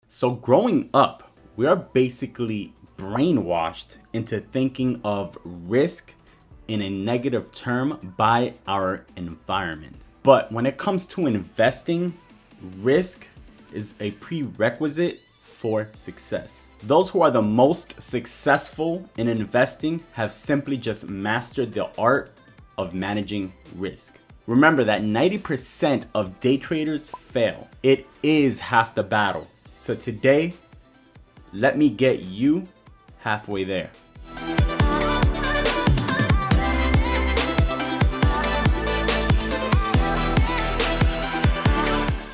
So growing up, we are basically brainwashed into thinking of risk in a negative term by our environment. But when it comes to investing, risk is a prerequisite for success. Those who are the most successful in investing have simply just mastered the art of managing risk. Remember that 90% of day traders fail. It is half the battle. So today, let me get you halfway there.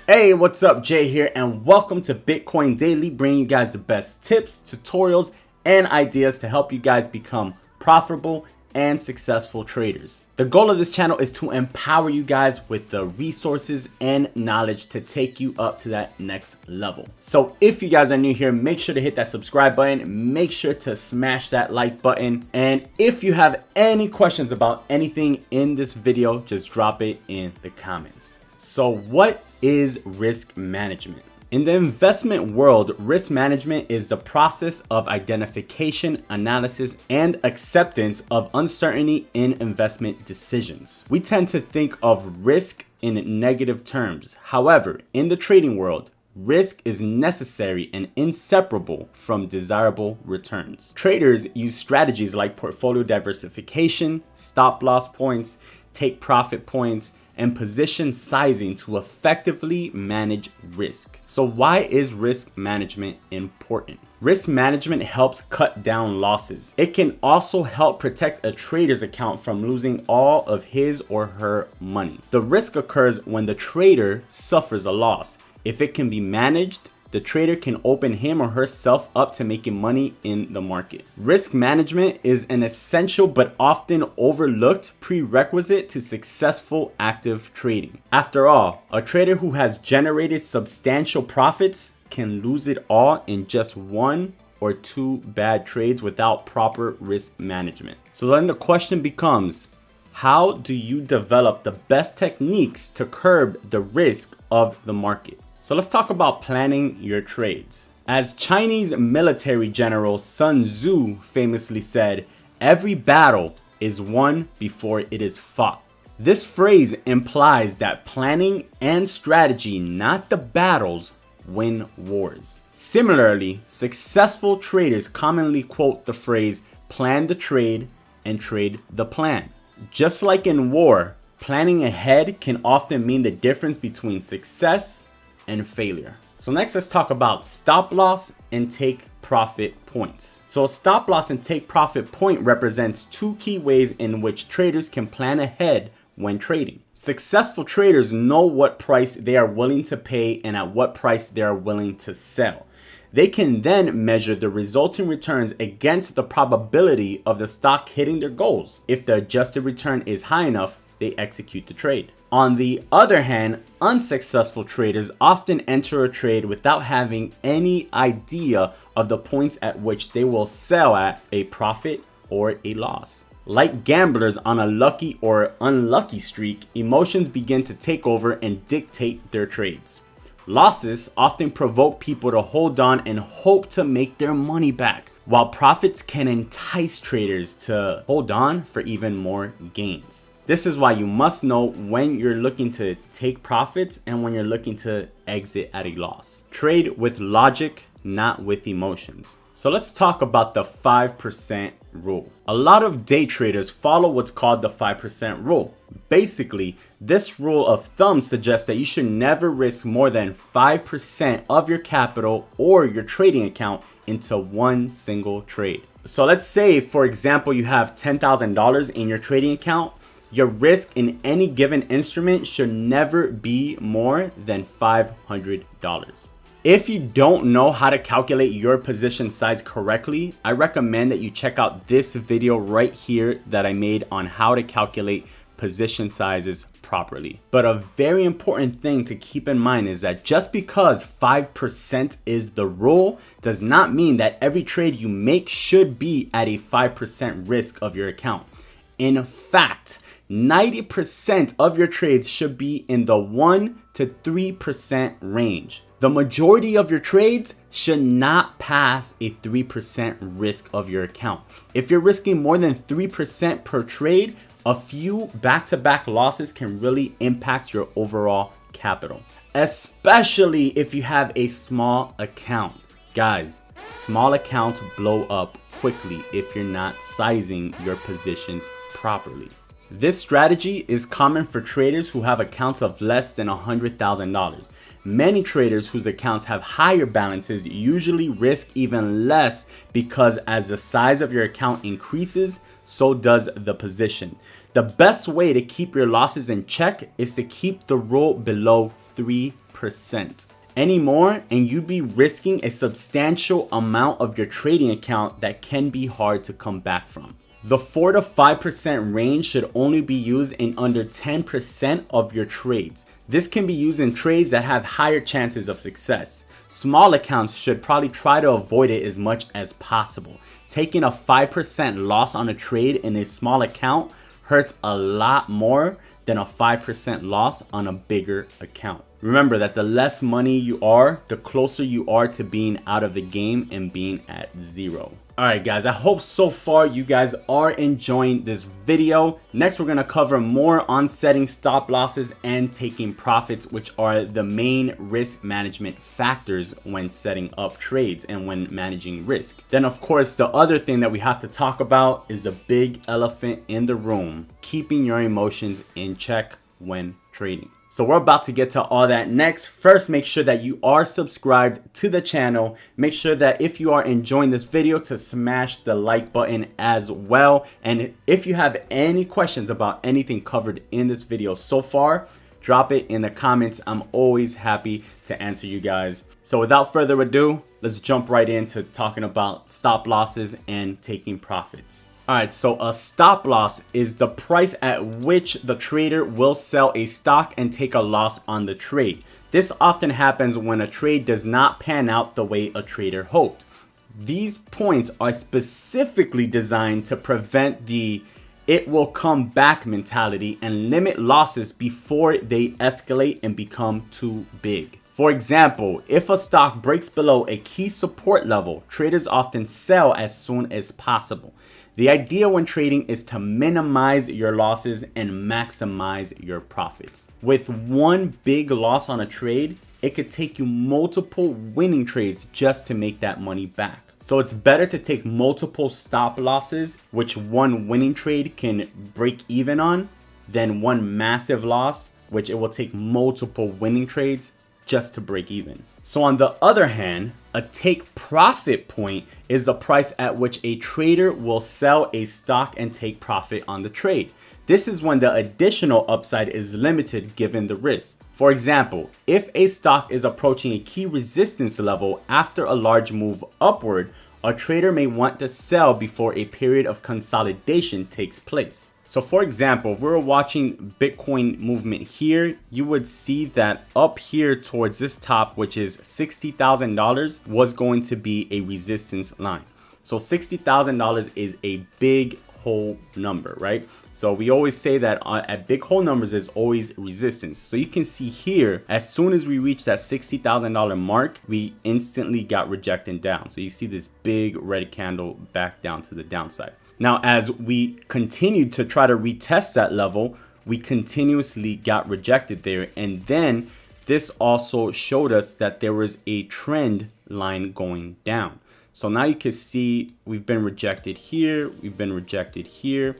Hey, what's up? Jay here, and welcome to Bitcoin Daily, bringing you guys the best tips, tutorials, and ideas to help you guys become profitable and successful traders. The goal of this channel is to empower you guys with the resources and knowledge to take you up to that next level. So if you guys are new here, make sure to hit that subscribe button, make sure to smash that like button, and if you have any questions about anything in this video, just drop it in the comments. So what is risk management? In the investment world, risk management is the process of identification, analysis, and acceptance of uncertainty in investment decisions. We tend to think of risk in negative terms. However, in the trading world, risk is necessary and inseparable from desirable returns. Traders use strategies like portfolio diversification, stop loss points, take profit points, and position sizing to effectively manage risk. So why is risk management important? Risk management helps cut down losses. It can also help protect a trader's account from losing all of his or her money. The risk occurs when the trader suffers a loss. If it can be managed, the trader can open him or herself up to making money in the market. Risk management is an essential but often overlooked prerequisite to successful active trading. After all, a trader who has generated substantial profits can lose it all in just one or two bad trades without proper risk management. So then the question becomes, how do you develop the best techniques to curb the risk of the market? So let's talk about planning your trades. As Chinese military general Sun Tzu famously said, "Every battle is won before it is fought." This phrase implies that planning and strategy, not the battles, win wars. Similarly, successful traders commonly quote the phrase, "Plan the trade and trade the plan." Just like in war, planning ahead can often mean the difference between success and failure. So next, let's talk about stop loss and take profit points. So a stop loss and take profit point represents two key ways in which traders can plan ahead when trading. Successful traders know what price they are willing to pay and at what price they are willing to sell. They can then measure the resulting returns against the probability of the stock hitting their goals. If the adjusted return is high enough, they execute the trade. On the other hand, unsuccessful traders often enter a trade without having any idea of the points at which they will sell at a profit or a loss. Like gamblers on a lucky or unlucky streak, emotions begin to take over and dictate their trades. Losses often provoke people to hold on and hope to make their money back, while profits can entice traders to hold on for even more gains. This is why you must know when you're looking to take profits and when you're looking to exit at a loss. Trade with logic, not with emotions. So let's talk about the 5% rule. A lot of day traders follow what's called the 5% rule. Basically, this rule of thumb suggests that you should never risk more than 5% of your capital or your trading account into one single trade. So let's say, for example, you have $10,000 in your trading account. Your risk in any given instrument should never be more than $500. If you don't know how to calculate your position size correctly, I recommend that you check out this video right here that I made on how to calculate position sizes properly. But a very important thing to keep in mind is that just because 5% is the rule does not mean that every trade you make should be at a 5% risk of your account. In fact, 90% of your trades should be in the 1 to 3% range. The majority of your trades should not pass a 3% risk of your account. If you're risking more than 3% per trade, a few back-to-back losses can really impact your overall capital, especially if you have a small account. Guys, small accounts blow up quickly if you're not sizing your positions properly. This strategy is common for traders who have accounts of less than $100,000. Many traders whose accounts have higher balances usually risk even less because as the size of your account increases, so does the position. The best way to keep your losses in check is to keep the roll below 3%. Any more and you'd be risking a substantial amount of your trading account that can be hard to come back from. The 4 to 5% range should only be used in under 10% of your trades. This can be used in trades that have higher chances of success. Small accounts should probably try to avoid it as much as possible. Taking a 5% loss on a trade in a small account hurts a lot more than a 5% loss on a bigger account. Remember that the less money you are, the closer you are to being out of the game and being at zero. Alright guys, I hope so far you guys are enjoying this video. Next, we're going to cover more on setting stop losses and taking profits, which are the main risk management factors when setting up trades and when managing risk. Then of course, the other thing that we have to talk about is a big elephant in the room, keeping your emotions in check when trading. So we're about to get to all that next. First, make sure that you are subscribed to the channel. Make sure that if you are enjoying this video to smash the like button as well. And if you have any questions about anything covered in this video so far, drop it in the comments. I'm always happy to answer you guys. So without further ado, let's jump right into talking about stop losses and taking profits. Alright, so a stop loss is the price at which the trader will sell a stock and take a loss on the trade. This often happens when a trade does not pan out the way a trader hoped. These points are specifically designed to prevent the "it will come back" mentality and limit losses before they escalate and become too big. For example, if a stock breaks below a key support level, traders often sell as soon as possible. The idea when trading is to minimize your losses and maximize your profits. With one big loss on a trade, it could take you multiple winning trades just to make that money back. So it's better to take multiple stop losses, which one winning trade can break even on, than one massive loss, which it will take multiple winning trades just to break even. So on the other hand, a take profit point is the price at which a trader will sell a stock and take profit on the trade. This is when the additional upside is limited given the risk. For example, if a stock is approaching a key resistance level after a large move upward, a trader may want to sell before a period of consolidation takes place. So for example, if we're watching Bitcoin movement here, you would see that up here towards this top, which is $60,000, was going to be a resistance line. So $60,000 is a big whole number, right? So we always say that at big whole numbers, there's always resistance. So you can see here, as soon as we reach that $60,000 mark, we instantly got rejected down. So you see this big red candle back down to the downside. Now, as we continued to try to retest that level, we continuously got rejected there. And then this also showed us that there was a trend line going down. So now you can see we've been rejected here, we've been rejected here,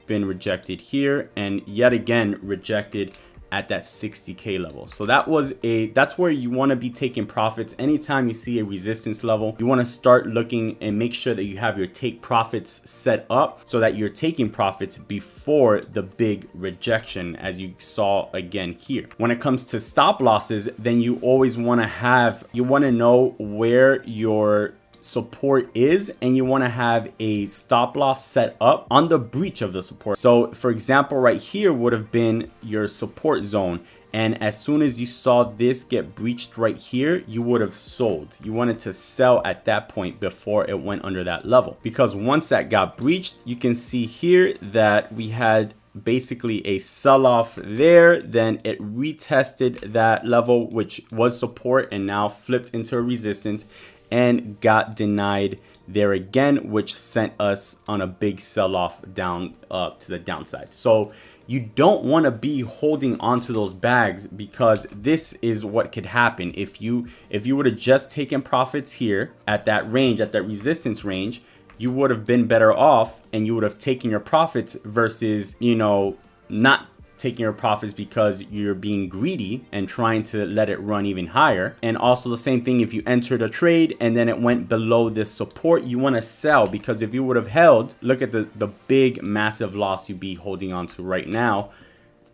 been rejected here, and yet again rejected at that 60K level. So that's where you want to be taking profits. Anytime you see a resistance level, you want to start looking and make sure that you have your take profits set up so that you're taking profits before the big rejection, as you saw again here. When it comes to stop losses, then you always want to know where your support is, and you want to have a stop loss set up on the breach of the support. So for example, right here would have been your support zone, and as soon as you saw this get breached right here, you would have sold. You wanted to sell at that point before it went under that level, because once that got breached, you can see here that we had basically a sell-off there. Then it retested that level, which was support, and now flipped into a resistance and got denied there again, which sent us on a big sell-off down to the downside. So you don't want to be holding onto those bags, because this is what could happen if you would have just taken profits here at that range, at that resistance range. You would have been better off, and you would have taken your profits versus, you know, not taking your profits because you're being greedy and trying to let it run even higher. And also the same thing, if you entered a trade and then it went below this support, you want to sell, because if you would have held, look at the big massive loss you'd be holding on to right now,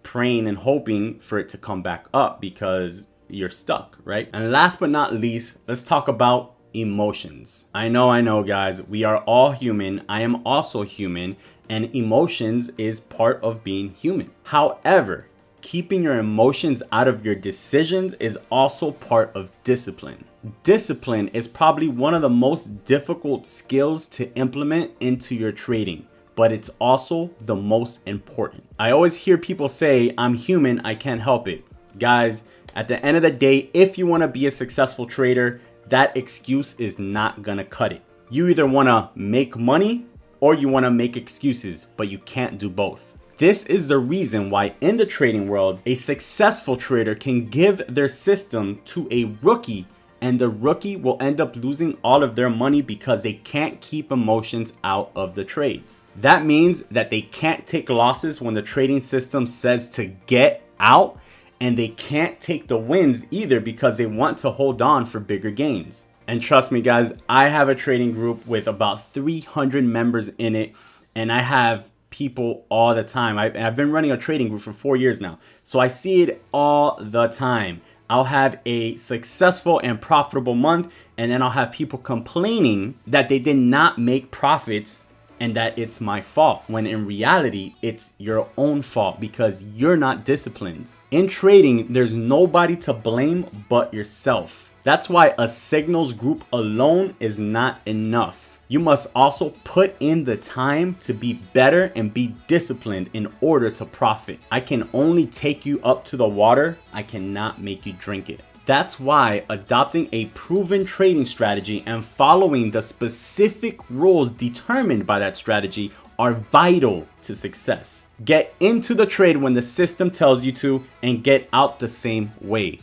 praying and hoping for it to come back up because you're stuck, right? And last but not least, let's talk about emotions. I know guys, we are all human. I am also human, and emotions is part of being human. However, keeping your emotions out of your decisions is also part of discipline. Discipline is probably one of the most difficult skills to implement into your trading, but it's also the most important. I always hear people say, I'm human, I can't help it. Guys, at the end of the day, if you want to be a successful trader, that excuse is not gonna cut it. You either want to make money or you want to make excuses, but you can't do both. This is the reason why in the trading world, a successful trader can give their system to a rookie, and the rookie will end up losing all of their money because they can't keep emotions out of the trades. That means that they can't take losses when the trading system says to get out, and they can't take the wins either because they want to hold on for bigger gains. And trust me guys, I have a trading group with about 300 members in it, and I have people all the time. I've been running a trading group for 4 years now, so I see it all the time. I'll have a successful and profitable month, and then I'll have people complaining that they did not make profits and that it's my fault, when in reality, it's your own fault because you're not disciplined. In trading, there's nobody to blame but yourself. That's why a signals group alone is not enough. You must also put in the time to be better and be disciplined in order to profit. I can only take you up to the water. I cannot make you drink it. That's why adopting a proven trading strategy and following the specific rules determined by that strategy are vital to success. Get into the trade when the system tells you to, and get out the same way.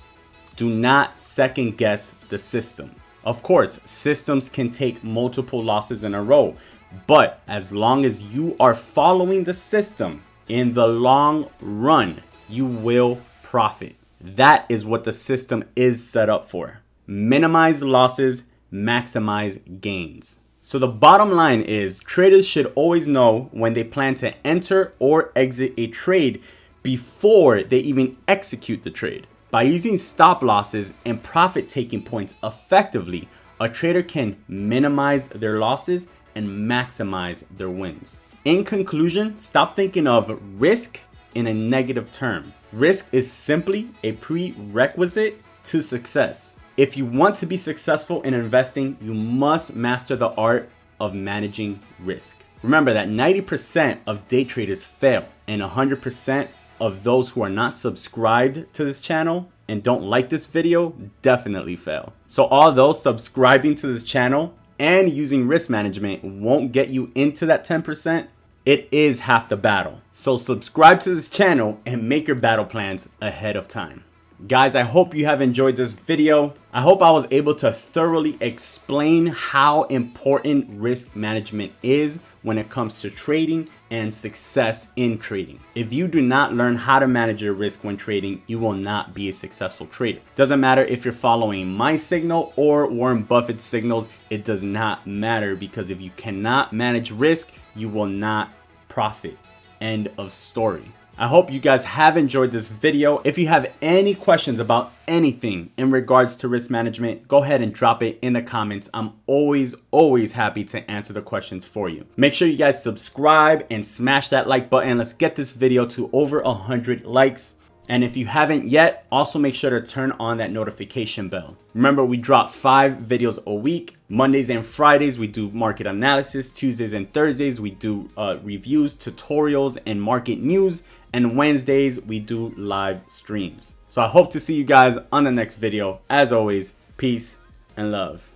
Do not second guess the system. Of course, systems can take multiple losses in a row, but as long as you are following the system, in the long run, you will profit. That is what the system is set up for. Minimize losses, maximize gains. So the bottom line is, traders should always know when they plan to enter or exit a trade before they even execute the trade. By using stop losses and profit taking points effectively, a trader can minimize their losses and maximize their wins. In conclusion, stop thinking of risk in a negative term. Risk is simply a prerequisite to success. If you want to be successful in investing, you must master the art of managing risk. Remember that 90% of day traders fail, and 100% of those who are not subscribed to this channel and don't like this video definitely fail. So although subscribing to this channel and using risk management won't get you into that 10%, it is half the battle. So subscribe to this channel and make your battle plans ahead of time. Guys, I hope you have enjoyed this video. I hope I was able to thoroughly explain how important risk management is when it comes to trading and success in trading. If you do not learn how to manage your risk when trading, you will not be a successful trader. Doesn't matter if you're following my signal or Warren Buffett's signals, it does not matter, because if you cannot manage risk, you will not profit. End of story. I hope you guys have enjoyed this video. If you have any questions about anything in regards to risk management, go ahead and drop it in the comments. I'm always happy to answer the questions for you. Make sure you guys subscribe and smash that like button. Let's get this video to over 100 likes. And if you haven't yet, also make sure to turn on that notification bell. Remember, we drop 5 videos a week. Mondays and Fridays, we do market analysis. Tuesdays and Thursdays, we do reviews, tutorials, and market news. And Wednesdays, we do live streams. So I hope to see you guys on the next video. As always, peace and love.